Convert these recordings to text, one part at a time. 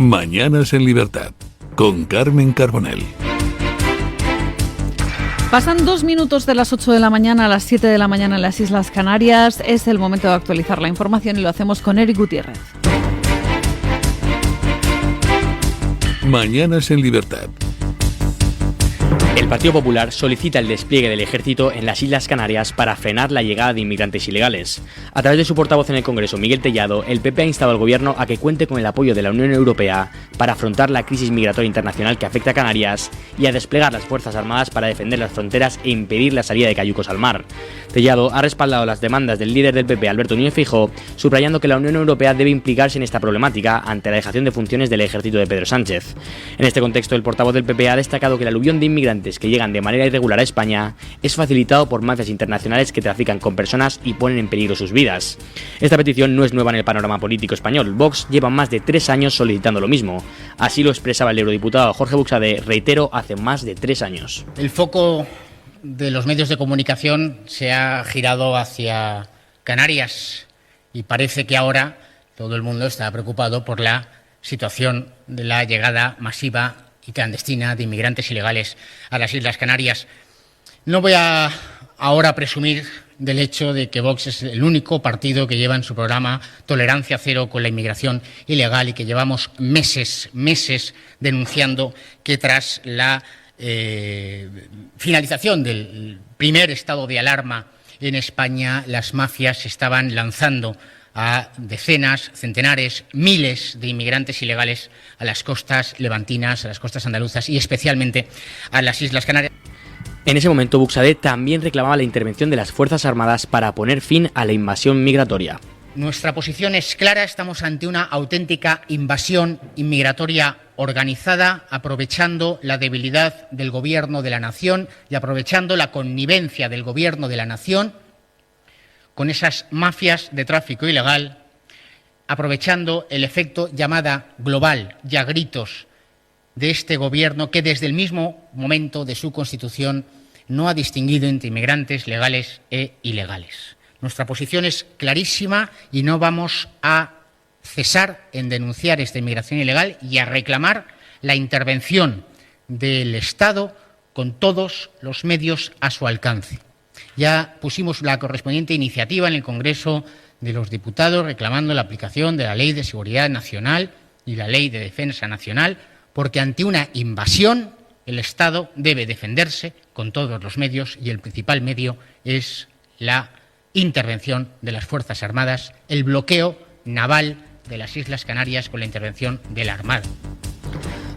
Mañanas en Libertad, con Carmen Carbonell. Pasan 2 minutos de las 8 de la mañana a las 7 de la mañana en las Islas Canarias. Es el momento de actualizar la información y lo hacemos con Eric Gutiérrez. Mañanas en Libertad. El Partido Popular solicita el despliegue del ejército en las Islas Canarias para frenar la llegada de inmigrantes ilegales. A través de su portavoz en el Congreso, Miguel Tellado, el PP ha instado al Gobierno a que cuente con el apoyo de la Unión Europea para afrontar la crisis migratoria internacional que afecta a Canarias y a desplegar las Fuerzas Armadas para defender las fronteras e impedir la salida de cayucos al mar. Tellado ha respaldado las demandas del líder del PP, Alberto Núñez Feijóo, subrayando que la Unión Europea debe implicarse en esta problemática ante la dejación de funciones del ejército de Pedro Sánchez. En este contexto, el portavoz del PP ha destacado que el aluvión de inmigrantes que llegan de manera irregular a España es facilitado por mafias internacionales que trafican con personas y ponen en peligro sus vidas. Esta petición no es nueva en el panorama político español. Vox lleva más de 3 años solicitando lo mismo. Así lo expresaba el eurodiputado Jorge Buxadé, reitero, hace más de 3 años. El foco de los medios de comunicación se ha girado hacia Canarias y parece que ahora todo el mundo está preocupado por la situación de la llegada masiva y clandestina de inmigrantes ilegales a las Islas Canarias. No voy a ahora presumir del hecho de que Vox es el único partido que lleva en su programa tolerancia cero con la inmigración ilegal y que llevamos meses denunciando que tras la finalización del primer estado de alarma en España, las mafias se estaban lanzando a decenas, centenares, miles de inmigrantes ilegales a las costas levantinas, a las costas andaluzas y especialmente a las Islas Canarias. En ese momento, Buxadé también reclamaba la intervención de las Fuerzas Armadas para poner fin a la invasión migratoria. Nuestra posición es clara, estamos ante una auténtica invasión inmigratoria organizada, aprovechando la debilidad del Gobierno de la Nación y aprovechando la connivencia del Gobierno de la Nación con esas mafias de tráfico ilegal, aprovechando el efecto llamada global y a gritos de este Gobierno que desde el mismo momento de su constitución no ha distinguido entre inmigrantes legales e ilegales. Nuestra posición es clarísima y no vamos a cesar en denunciar esta inmigración ilegal y a reclamar la intervención del Estado con todos los medios a su alcance. Ya pusimos la correspondiente iniciativa en el Congreso de los Diputados reclamando la aplicación de la Ley de Seguridad Nacional y la Ley de Defensa Nacional, porque ante una invasión el Estado debe defenderse con todos los medios y el principal medio es la intervención de las Fuerzas Armadas, el bloqueo naval de las Islas Canarias con la intervención de la Armada.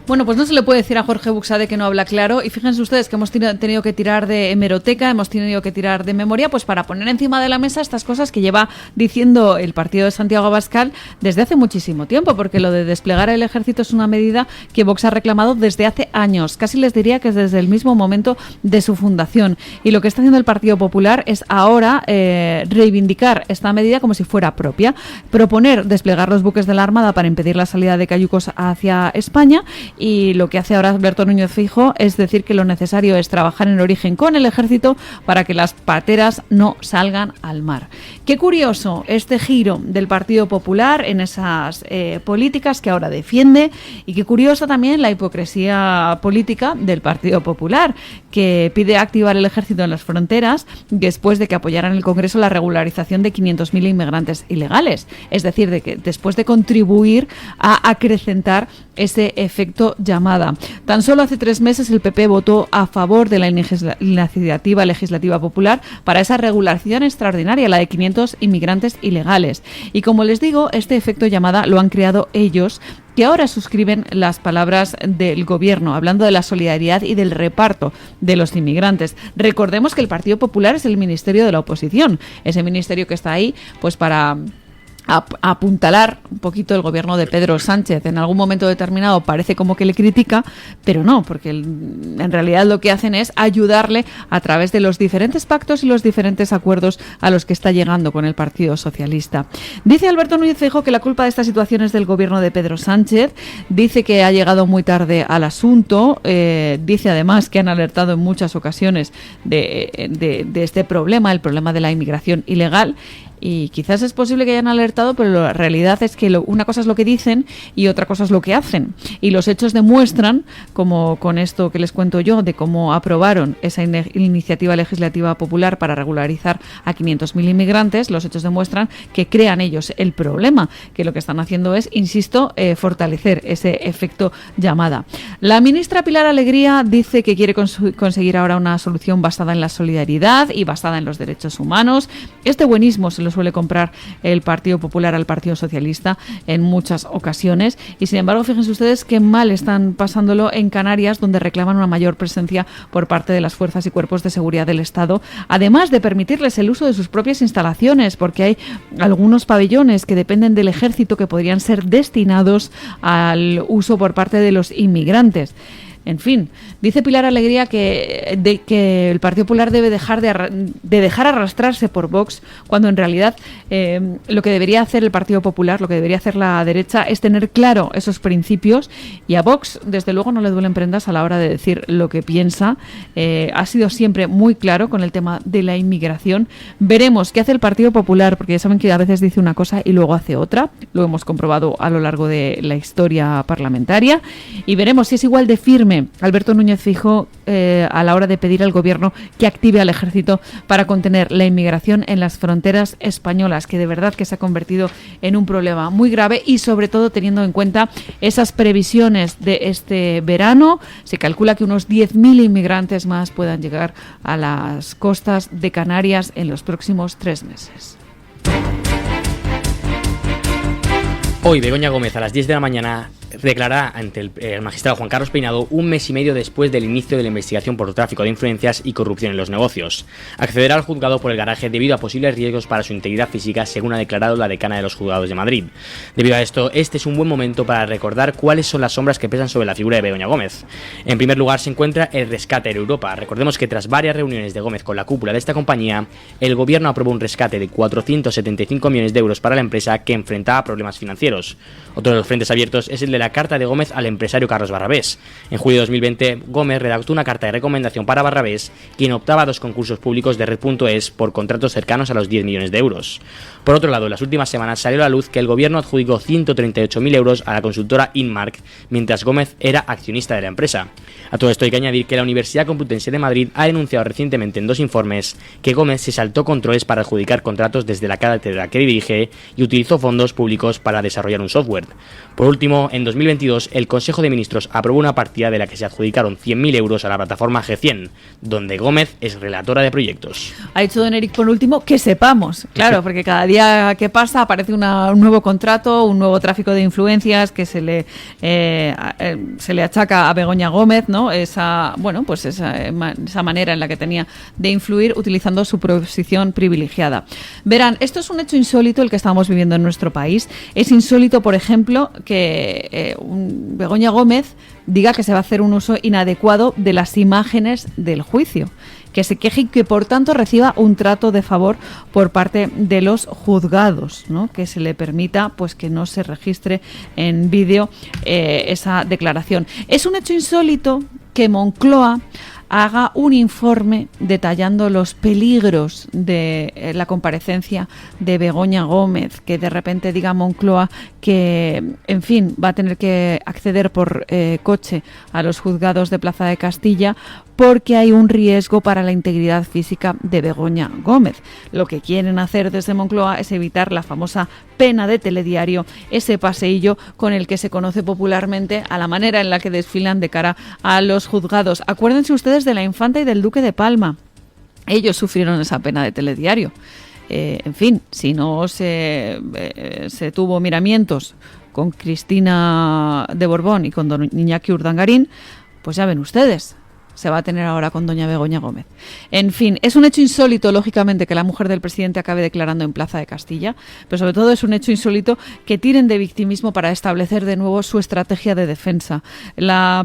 Bueno, pues no se le puede decir a Jorge Buxadé que no habla claro y fíjense ustedes que hemos tenido que tirar de hemeroteca, hemos tenido que tirar de memoria pues para poner encima de la mesa estas cosas que lleva diciendo el partido de Santiago Abascal desde hace muchísimo tiempo, porque lo de desplegar el ejército es una medida que Vox ha reclamado desde hace años, casi les diría que es desde el mismo momento de su fundación, y lo que está haciendo el Partido Popular es ahora reivindicar esta medida como si fuera propia, proponer desplegar los buques de la Armada para impedir la salida de cayucos hacia España. Y lo que hace ahora Alberto Núñez Feijóo es decir que lo necesario es trabajar en origen con el ejército para que las pateras no salgan al mar. Qué curioso este giro del Partido Popular en esas políticas que ahora defiende, y qué curiosa también la hipocresía política del Partido Popular, que pide activar el ejército en las fronteras después de que apoyara en el Congreso la regularización de 500.000 inmigrantes ilegales. Es decir, de que después de contribuir a acrecentar ese efecto llamada. Tan solo hace 3 meses el PP votó a favor de la iniciativa legislativa popular para esa regulación extraordinaria, la de 500 inmigrantes ilegales. Y como les digo, este efecto llamada lo han creado ellos, que ahora suscriben las palabras del Gobierno, hablando de la solidaridad y del reparto de los inmigrantes. Recordemos que el Partido Popular es el ministerio de la oposición, ese ministerio que está ahí pues para apuntalar un poquito el gobierno de Pedro Sánchez. En algún momento determinado parece como que le critica, pero no, porque en realidad lo que hacen es ayudarle a través de los diferentes pactos y los diferentes acuerdos a los que está llegando con el Partido Socialista. Dice Alberto Núñez Feijóo que la culpa de esta situación es del gobierno de Pedro Sánchez, dice que ha llegado muy tarde al asunto, dice además que han alertado en muchas ocasiones de este problema, el problema de la inmigración ilegal. Y quizás es posible que hayan alertado, pero la realidad es que una cosa es lo que dicen y otra cosa es lo que hacen. Y los hechos demuestran, como con esto que les cuento yo, de cómo aprobaron esa iniciativa legislativa popular para regularizar a 500.000 inmigrantes, los hechos demuestran que crean ellos el problema, que lo que están haciendo es, insisto, fortalecer ese efecto llamada. La ministra Pilar Alegría dice que quiere conseguir ahora una solución basada en la solidaridad y basada en los derechos humanos. Este buenismo se lo suele comprar el Partido Popular al Partido Socialista en muchas ocasiones y, sin embargo, fíjense ustedes qué mal están pasándolo en Canarias, donde reclaman una mayor presencia por parte de las fuerzas y cuerpos de seguridad del Estado, además de permitirles el uso de sus propias instalaciones, porque hay algunos pabellones que dependen del ejército que podrían ser destinados al uso por parte de los inmigrantes. En fin, dice Pilar Alegría que el Partido Popular debe dejar de dejar arrastrarse por Vox, cuando en realidad lo que debería hacer el Partido Popular, lo que debería hacer la derecha, es tener claro esos principios, y a Vox desde luego no le duelen prendas a la hora de decir lo que piensa. Ha sido siempre muy claro con el tema de la inmigración. Veremos qué hace el Partido Popular, porque ya saben que a veces dice una cosa y luego hace otra, lo hemos comprobado a lo largo de la historia parlamentaria, y veremos si es igual de firme Alberto Núñez Feijóo a la hora de pedir al Gobierno que active al Ejército para contener la inmigración en las fronteras españolas, que de verdad que se ha convertido en un problema muy grave, y sobre todo teniendo en cuenta esas previsiones de este verano. Se calcula que unos 10.000 inmigrantes más puedan llegar a las costas de Canarias en los próximos 3 meses. Hoy Begoña Gómez a las 10 de la mañana declarará ante el magistrado Juan Carlos Peinado, un mes y medio después del inicio de la investigación por tráfico de influencias y corrupción en los negocios. Accederá al juzgado por el garaje debido a posibles riesgos para su integridad física, según ha declarado la decana de los juzgados de Madrid. Debido a esto, este es un buen momento para recordar cuáles son las sombras que pesan sobre la figura de Begoña Gómez. En primer lugar se encuentra el rescate Air Europa. Recordemos que tras varias reuniones de Gómez con la cúpula de esta compañía, el gobierno aprobó un rescate de 475 millones de euros para la empresa, que enfrentaba problemas financieros. Otro de los frentes abiertos es el de la carta de Gómez al empresario Carlos Barrabés. En julio de 2020, Gómez redactó una carta de recomendación para Barrabés, quien optaba a 2 concursos públicos de Red.es por contratos cercanos a los 10 millones de euros. Por otro lado, en las últimas semanas salió a la luz que el gobierno adjudicó 138.000 euros a la consultora Inmark, mientras Gómez era accionista de la empresa. A todo esto hay que añadir que la Universidad Complutense de Madrid ha denunciado recientemente en 2 informes que Gómez se saltó controles para adjudicar contratos desde la cátedra que dirige y utilizó fondos públicos para desarrollar un software. Por último, en 2022, el Consejo de Ministros aprobó una partida de la que se adjudicaron 100.000 euros a la plataforma G100, donde Gómez es relatora de proyectos. Ha dicho don Eric por último que sepamos, claro, porque cada día que pasa aparece un nuevo contrato, un nuevo tráfico de influencias que se le achaca a Begoña Gómez, ¿no? Esa manera en la que tenía de influir utilizando su posición privilegiada. Verán, esto es un hecho insólito el que estamos viviendo en nuestro país. Es insólito, por ejemplo, que Begoña Gómez diga que se va a hacer un uso inadecuado de las imágenes del juicio, que se queje y que por tanto reciba un trato de favor por parte de los juzgados, ¿no? Que se le permita pues que no se registre en vídeo esa declaración. Es un hecho insólito que Moncloa haga un informe detallando los peligros de la comparecencia de Begoña Gómez, que de repente diga Moncloa que, en fin, va a tener que acceder por coche a los juzgados de Plaza de Castilla porque hay un riesgo para la integridad física de Begoña Gómez. Lo que quieren hacer desde Moncloa es evitar la famosa pena de telediario, ese paseillo con el que se conoce popularmente a la manera en la que desfilan de cara a los juzgados. Acuérdense ustedes de la infanta y del duque de Palma. Ellos sufrieron esa pena de telediario. En fin, si no se tuvo miramientos con Cristina de Borbón y con don Iñaki Urdangarín, pues ya ven ustedes, se va a tener ahora con doña Begoña Gómez. En fin, es un hecho insólito, lógicamente, que la mujer del presidente acabe declarando en Plaza de Castilla, pero sobre todo es un hecho insólito que tiren de victimismo para establecer de nuevo su estrategia de defensa. La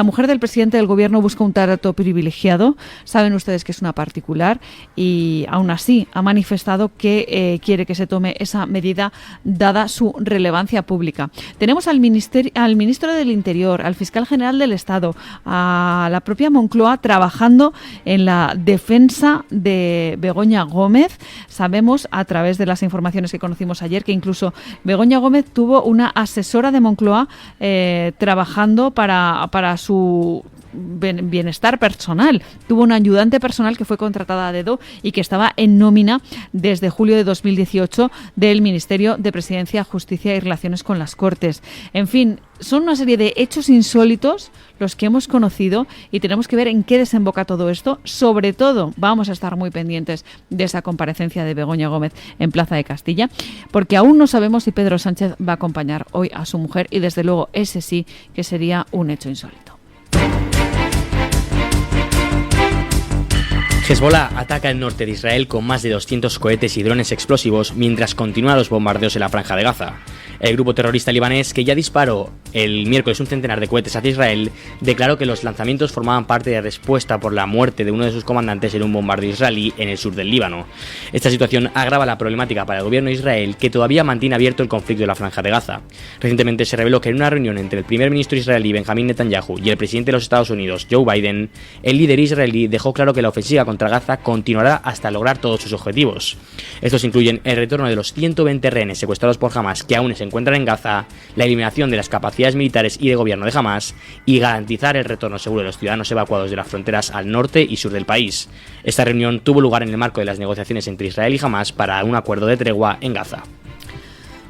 mujer del presidente del gobierno busca un trato privilegiado, saben ustedes que es una particular, y aún así ha manifestado que quiere que se tome esa medida dada su relevancia pública. Tenemos al ministro del Interior, al fiscal general del Estado, a la propia propia Moncloa trabajando en la defensa de Begoña Gómez. Sabemos a través de las informaciones que conocimos ayer que incluso Begoña Gómez tuvo una asesora de Moncloa trabajando para su bienestar personal. Tuvo una ayudante personal que fue contratada a dedo y que estaba en nómina desde julio de 2018 del Ministerio de Presidencia, Justicia y Relaciones con las Cortes. En fin, son una serie de hechos insólitos los que hemos conocido y tenemos que ver en qué desemboca todo esto. Sobre todo, vamos a estar muy pendientes de esa comparecencia de Begoña Gómez en Plaza de Castilla, porque aún no sabemos si Pedro Sánchez va a acompañar hoy a su mujer y desde luego ese sí que sería un hecho insólito. Hezbollah ataca el norte de Israel con más de 200 cohetes y drones explosivos mientras continúan los bombardeos en la Franja de Gaza. El grupo terrorista libanés, que ya disparó el miércoles un centenar de cohetes hacia Israel, declaró que los lanzamientos formaban parte de respuesta por la muerte de uno de sus comandantes en un bombardeo israelí en el sur del Líbano. Esta situación agrava la problemática para el gobierno de Israel, que todavía mantiene abierto el conflicto de la Franja de Gaza. Recientemente se reveló que en una reunión entre el primer ministro israelí Benjamín Netanyahu y el presidente de los Estados Unidos, Joe Biden, el líder israelí dejó claro que la ofensiva contra Gaza continuará hasta lograr todos sus objetivos. Estos incluyen el retorno de los 120 rehenes secuestrados por Hamas que aún se encuentran en Gaza, la eliminación de las capacidades militares y de gobierno de Hamas y garantizar el retorno seguro de los ciudadanos evacuados de las fronteras al norte y sur del país. Esta reunión tuvo lugar en el marco de las negociaciones entre Israel y Hamas para un acuerdo de tregua en Gaza.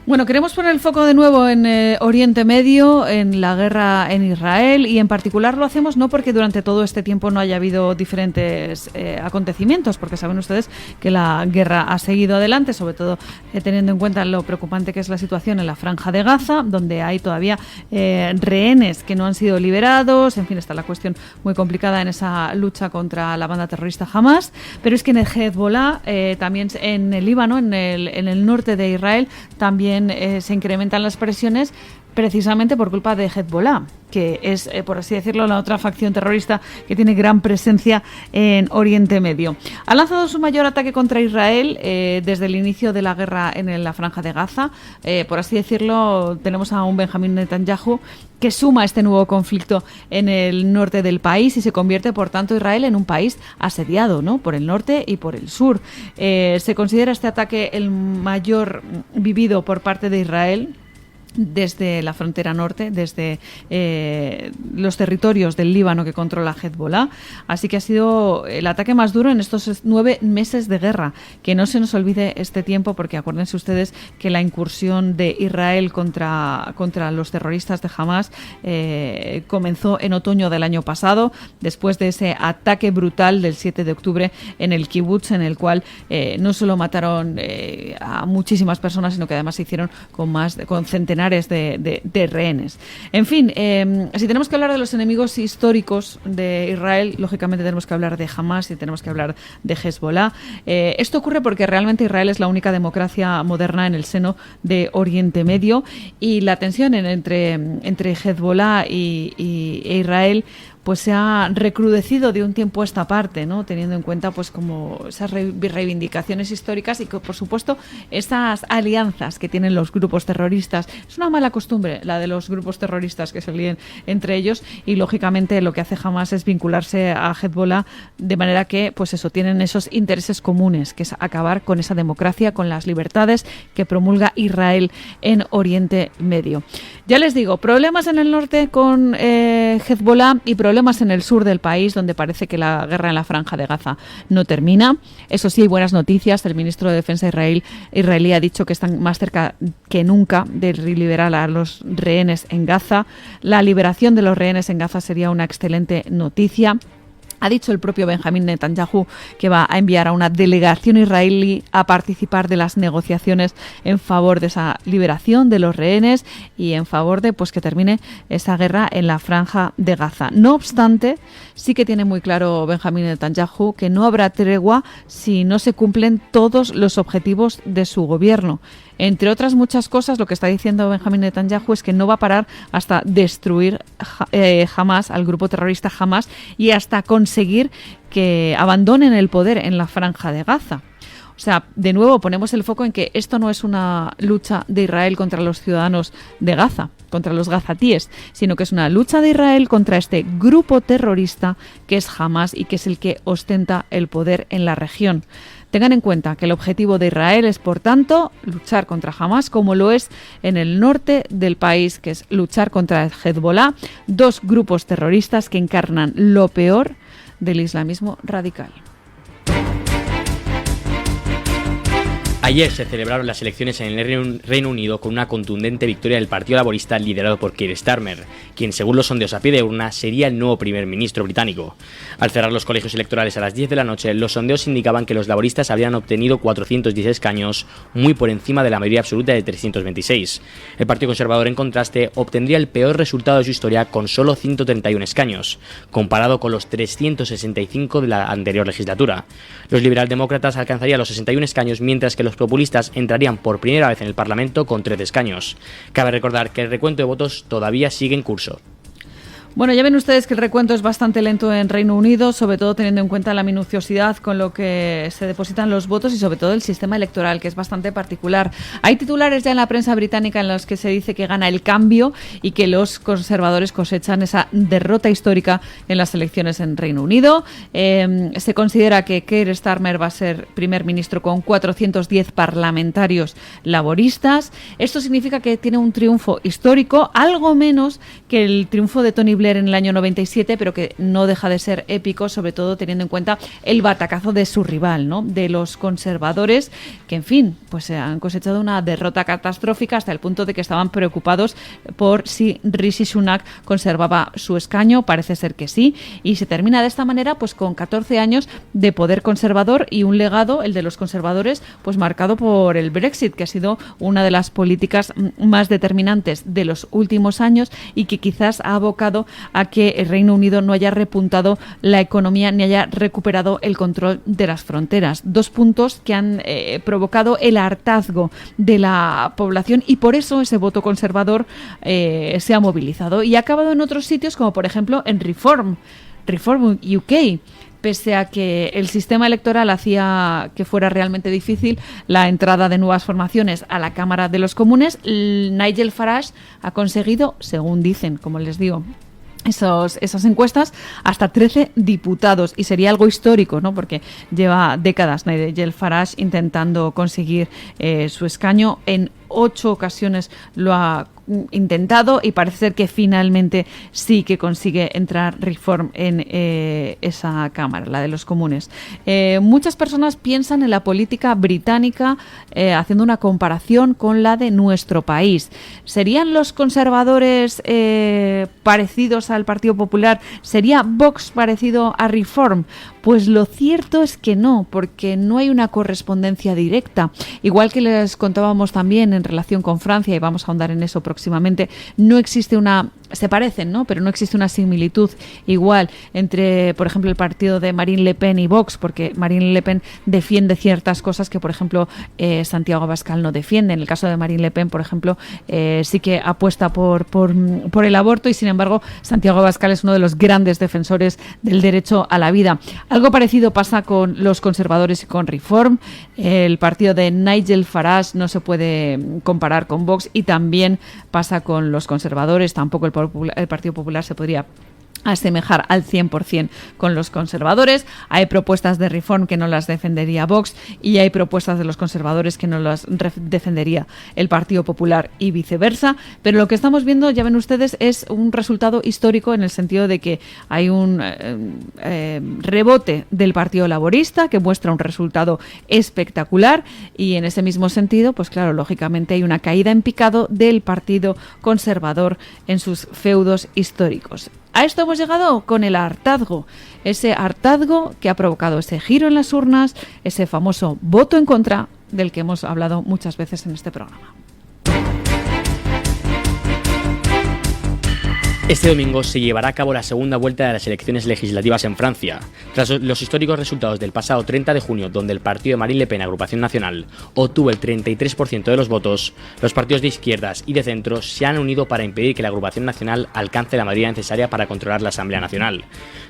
Bueno, queremos poner el foco de nuevo en Oriente Medio, en la guerra en Israel, y en particular lo hacemos no porque durante todo este tiempo no haya habido diferentes acontecimientes, porque saben ustedes que la guerra ha seguido adelante, sobre todo teniendo en cuenta lo preocupante que es la situación en la Franja de Gaza, donde hay todavía rehenes que no han sido liberados. En fin, está la cuestión muy complicada en esa lucha contra la banda terrorista Hamas, pero es que en el Hezbollah, también en el Líbano, en el norte de Israel, también se incrementan las presiones precisamente por culpa de Hezbollah, que es, por así decirlo, la otra facción terrorista que tiene gran presencia en Oriente Medio. Ha lanzado su mayor ataque contra Israel desde el inicio de la guerra en la Franja de Gaza. Por así decirlo, tenemos a un Benjamín Netanyahu que suma este nuevo conflicto en el norte del país y se convierte, por tanto, Israel en un país asediado, ¿no?, por el norte y por el sur. Se considera este ataque el mayor vivido por parte de Israel desde la frontera norte, desde los territorios del Líbano que controla Hezbollah. Así que ha sido el ataque más duro en estos 9 meses de guerra. Que no se nos olvide este tiempo, porque acuérdense ustedes que la incursión de Israel contra los terroristas de Hamas comenzó en otoño del año pasado, después de ese ataque brutal del 7 de octubre en el kibutz, en el cual no solo mataron a muchísimas personas, sino que además se hicieron con centenares de rehenes. En fin, si tenemos que hablar de los enemigos históricos de Israel, lógicamente tenemos que hablar de Hamas y tenemos que hablar de Hezbollah. Esto ocurre porque realmente Israel es la única democracia moderna en el seno de Oriente Medio, y la tensión entre Hezbollah e Israel pues se ha recrudecido de un tiempo a esta parte, ¿no?, teniendo en cuenta pues como esas reivindicaciones históricas y que, por supuesto, esas alianzas que tienen los grupos terroristas. Es una mala costumbre la de los grupos terroristas que se líen entre ellos, y lógicamente lo que hace Hamas es vincularse a Hezbollah, de manera que pues eso, tienen esos intereses comunes, que es acabar con esa democracia, con las libertades que promulga Israel en Oriente Medio. Ya les digo, problemas en el norte con Hezbollah y problemas en el sur del país, donde parece que la guerra en la Franja de Gaza no termina. Eso sí, hay buenas noticias. El ministro de Defensa israelí ha dicho que están más cerca que nunca de liberar a los rehenes en Gaza. La liberación de los rehenes en Gaza sería una excelente noticia. Ha dicho el propio Benjamín Netanyahu que va a enviar a una delegación israelí a participar de las negociaciones en favor de esa liberación de los rehenes y en favor de pues que termine esa guerra en la Franja de Gaza. No obstante, sí que tiene muy claro Benjamín Netanyahu que no habrá tregua si no se cumplen todos los objetivos de su gobierno. Entre otras muchas cosas, lo que está diciendo Benjamín Netanyahu es que no va a parar hasta destruir Hamas, al grupo terrorista Hamas, y hasta conseguir que abandonen el poder en la Franja de Gaza. O sea, de nuevo ponemos el foco en que esto no es una lucha de Israel contra los ciudadanos de Gaza. contra los gazatíes, sino que es una lucha de Israel contra este grupo terrorista que es Hamas y que es el que ostenta el poder en la región. Tengan en cuenta que el objetivo de Israel es, por tanto, luchar contra Hamas, como lo es en el norte del país, que es luchar contra el Hezbollah, dos grupos terroristas que encarnan lo peor del islamismo radical. Ayer se celebraron las elecciones en el Reino Unido con una contundente victoria del Partido Laborista liderado por Keir Starmer, quien según los sondeos a pie de urna sería el nuevo primer ministro británico. Al cerrar los colegios electorales a las 10 de la noche, los sondeos indicaban que los laboristas habrían obtenido 410 escaños, muy por encima de la mayoría absoluta de 326. El Partido Conservador, en contraste, obtendría el peor resultado de su historia con solo 131 escaños, comparado con los 365 de la anterior legislatura. Los liberaldemócratas alcanzarían los 61 escaños, mientras que los populistas entrarían por primera vez en el Parlamento con 13 escaños. Cabe recordar que el recuento de votos todavía sigue en curso. Bueno, ya ven ustedes que el recuento es bastante lento en Reino Unido, sobre todo teniendo en cuenta la minuciosidad con lo que se depositan los votos y sobre todo el sistema electoral, que es bastante particular. Hay titulares ya en la prensa británica en los que se dice que gana el cambio y que los conservadores cosechan esa derrota histórica en las elecciones en Reino Unido. Se considera que Keir Starmer va a ser primer ministro con 410 parlamentarios laboristas. Esto significa que tiene un triunfo histórico, algo menos que el triunfo de Tony Blair en el año 97, pero que no deja de ser épico, sobre todo teniendo en cuenta el batacazo de su rival, ¿no? De los conservadores, que en fin, pues han cosechado una derrota catastrófica hasta el punto de que estaban preocupados por si Rishi Sunak conservaba su escaño. Parece ser que sí, y se termina de esta manera, pues con 14 años de poder conservador y un legado, el de los conservadores, pues marcado por el Brexit, que ha sido una de las políticas más determinantes de los últimos años y que quizás ha abocado a que el Reino Unido no haya repuntado la economía ni haya recuperado el control de las fronteras. Dos puntos que han provocado el hartazgo de la población y por eso ese voto conservador se ha movilizado y ha acabado en otros sitios como por ejemplo en Reform UK. Pese a que el sistema electoral hacía que fuera realmente difícil la entrada de nuevas formaciones a la Cámara de los Comunes, Nigel Farage ha conseguido, según dicen, como les digo, esas encuestas, hasta 13 diputados, y sería algo histórico, ¿no? Porque lleva décadas Nigel Farage intentando conseguir su escaño. En 8 ocasiones lo ha intentado y parece ser que finalmente sí que consigue entrar Reform en esa Cámara, la de los Comunes. Muchas personas piensan en la política británica haciendo una comparación con la de nuestro país. ¿Serían los conservadores parecidos al Partido Popular? ¿Sería Vox parecido a Reform? Pues lo cierto es que no, porque no hay una correspondencia directa. Igual que les contábamos también en relación con Francia, y vamos a ahondar en eso próximamente, no existe una... Se parecen, ¿no? Pero no existe una similitud igual entre, por ejemplo, el partido de Marine Le Pen y Vox, porque Marine Le Pen defiende ciertas cosas que, por ejemplo, Santiago Abascal no defiende. En el caso de Marine Le Pen, por ejemplo, sí que apuesta por el aborto y, sin embargo, Santiago Abascal es uno de los grandes defensores del derecho a la vida. Algo parecido pasa con los conservadores y con Reform. El partido de Nigel Farage no se puede comparar con Vox y también pasa con los conservadores. Tampoco el Partido Popular se podría asemejar al 100% con los conservadores. Hay propuestas de Reform que no las defendería Vox y hay propuestas de los conservadores que no las defendería el Partido Popular y viceversa, pero lo que estamos viendo, ya ven ustedes, es un resultado histórico en el sentido de que hay un rebote del Partido Laborista que muestra un resultado espectacular y en ese mismo sentido, pues claro, lógicamente hay una caída en picado del Partido Conservador en sus feudos históricos. A esto hemos llegado con el hartazgo, ese hartazgo que ha provocado ese giro en las urnas, ese famoso voto en contra del que hemos hablado muchas veces en este programa. Este domingo se llevará a cabo la segunda vuelta de las elecciones legislativas en Francia. Tras los históricos resultados del pasado 30 de junio, donde el partido de Marine Le Pen, Agrupación Nacional, obtuvo el 33% de los votos, los partidos de izquierdas y de centro se han unido para impedir que la Agrupación Nacional alcance la mayoría necesaria para controlar la Asamblea Nacional.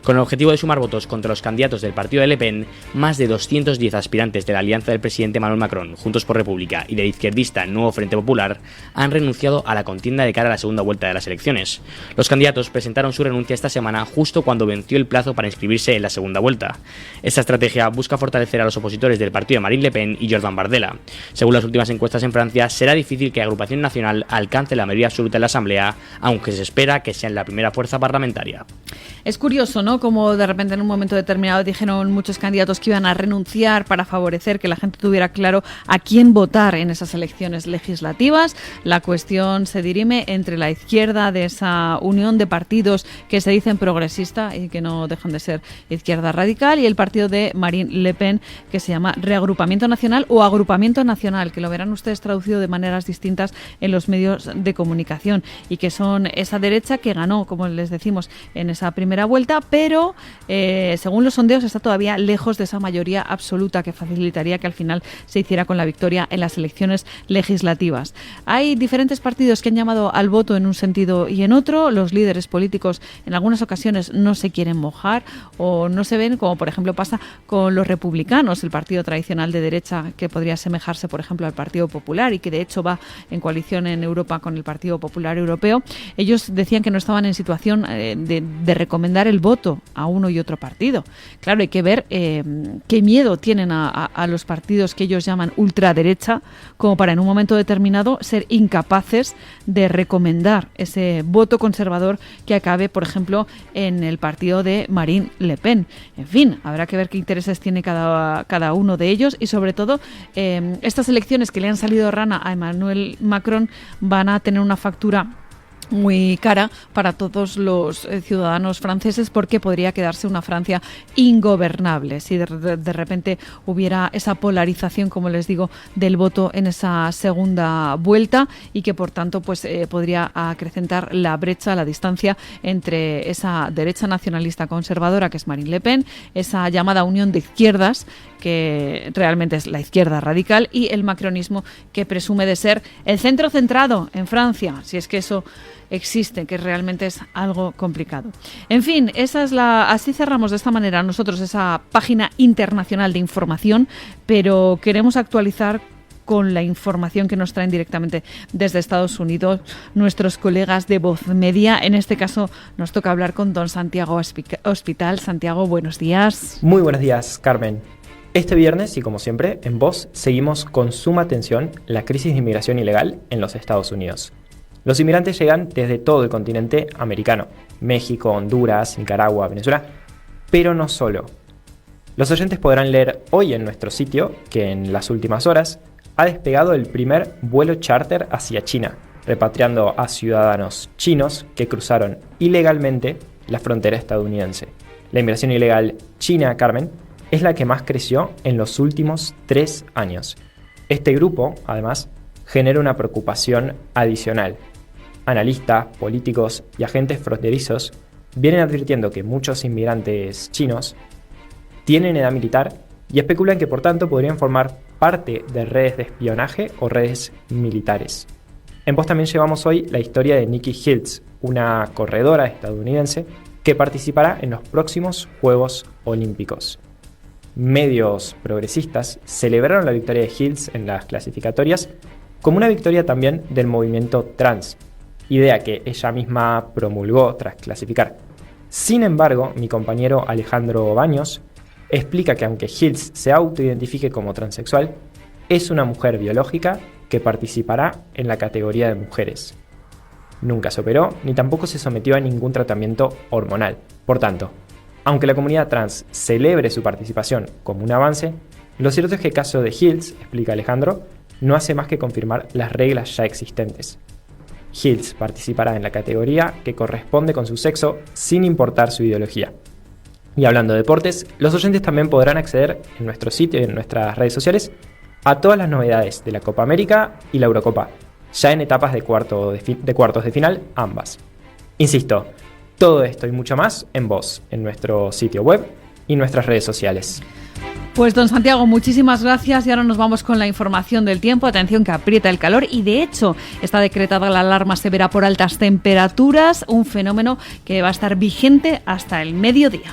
Con el objetivo de sumar votos contra los candidatos del partido de Le Pen, más de 210 aspirantes de la alianza del presidente Emmanuel Macron, Juntos por República, y del izquierdista Nuevo Frente Popular han renunciado a la contienda de cara a la segunda vuelta de las elecciones. Los candidatos presentaron su renuncia esta semana justo cuando venció el plazo para inscribirse en la segunda vuelta. Esta estrategia busca fortalecer a los opositores del partido de Marine Le Pen y Jordan Bardella. Según las últimas encuestas en Francia, será difícil que la Agrupación Nacional alcance la mayoría absoluta en la Asamblea, aunque se espera que sean la primera fuerza parlamentaria. Es curioso, ¿no? Como de repente en un momento determinado dijeron muchos candidatos que iban a renunciar para favorecer que la gente tuviera claro a quién votar en esas elecciones legislativas. La cuestión se dirime entre la izquierda de esa unión de partidos que se dicen progresista y que no dejan de ser izquierda radical, y el partido de Marine Le Pen, que se llama Reagrupamiento Nacional o Agrupamiento Nacional, que lo verán ustedes traducido de maneras distintas en los medios de comunicación, y que son esa derecha que ganó, como les decimos, en esa primera vuelta, pero según los sondeos está todavía lejos de esa mayoría absoluta que facilitaría que al final se hiciera con la victoria en las elecciones legislativas. Hay diferentes partidos que han llamado al voto en un sentido y en otro. Los líderes políticos en algunas ocasiones no se quieren mojar o no se ven, como por ejemplo pasa con los republicanos, el partido tradicional de derecha que podría asemejarse por ejemplo al Partido Popular y que de hecho va en coalición en Europa con el Partido Popular Europeo. Ellos decían que no estaban en situación de recomendar el voto a uno y otro partido. Claro, hay que ver qué miedo tienen a los partidos que ellos llaman ultraderecha, como para en un momento determinado ser incapaces de recomendar ese voto conservador que acabe, por ejemplo, en el partido de Marine Le Pen. En fin, habrá que ver qué intereses tiene cada uno de ellos y, sobre todo, estas elecciones que le han salido rana a Emmanuel Macron van a tener una factura muy cara para todos los ciudadanos franceses, porque podría quedarse una Francia ingobernable si de repente hubiera esa polarización, como les digo, del voto en esa segunda vuelta, y que por tanto pues podría acrecentar la brecha, la distancia entre esa derecha nacionalista conservadora que es Marine Le Pen, esa llamada unión de izquierdas que realmente es la izquierda radical, y el macronismo, que presume de ser el centro centrado en Francia, si es que eso existe, que realmente es algo complicado. En fin, así cerramos de esta manera nosotros esa página internacional de información, pero queremos actualizar con la información que nos traen directamente desde Estados Unidos nuestros colegas de Voz Media. En este caso nos toca hablar con don Santiago Hospital. Santiago, buenos días. Muy buenos días, Carmen. Este viernes, y como siempre, en Voz seguimos con suma atención la crisis de inmigración ilegal en los Estados Unidos. Los inmigrantes llegan desde todo el continente americano, México, Honduras, Nicaragua, Venezuela, pero no solo. Los oyentes podrán leer hoy en nuestro sitio que en las últimas horas ha despegado el primer vuelo charter hacia China, repatriando a ciudadanos chinos que cruzaron ilegalmente la frontera estadounidense. La inmigración ilegal china, Carmen, es la que más creció en los últimos 3 años. Este grupo, además, genera una preocupación adicional. Analistas, políticos y agentes fronterizos vienen advirtiendo que muchos inmigrantes chinos tienen edad militar y especulan que por tanto podrían formar parte de redes de espionaje o redes militares. En Voz también llevamos hoy la historia de Nikki Hills, una corredora estadounidense que participará en los próximos Juegos Olímpicos. Medios progresistas celebraron la victoria de Hills en las clasificatorias como una victoria también del movimiento trans, idea que ella misma promulgó tras clasificar. Sin embargo, mi compañero Alejandro Baños explica que aunque Hills se autoidentifique como transexual, es una mujer biológica que participará en la categoría de mujeres. Nunca se operó ni tampoco se sometió a ningún tratamiento hormonal. Por tanto, aunque la comunidad trans celebre su participación como un avance, lo cierto es que el caso de Hills, explica Alejandro, no hace más que confirmar las reglas ya existentes. Hills participará en la categoría que corresponde con su sexo sin importar su ideología. Y hablando de deportes, los oyentes también podrán acceder en nuestro sitio y en nuestras redes sociales a todas las novedades de la Copa América y la Eurocopa, ya en etapas de cuartos de final ambas. Insisto, todo esto y mucho más en VOZ, en nuestro sitio web y nuestras redes sociales. Pues don Santiago, muchísimas gracias y ahora nos vamos con la información del tiempo. Atención que aprieta el calor y de hecho está decretada la alarma severa por altas temperaturas, un fenómeno que va a estar vigente hasta el mediodía.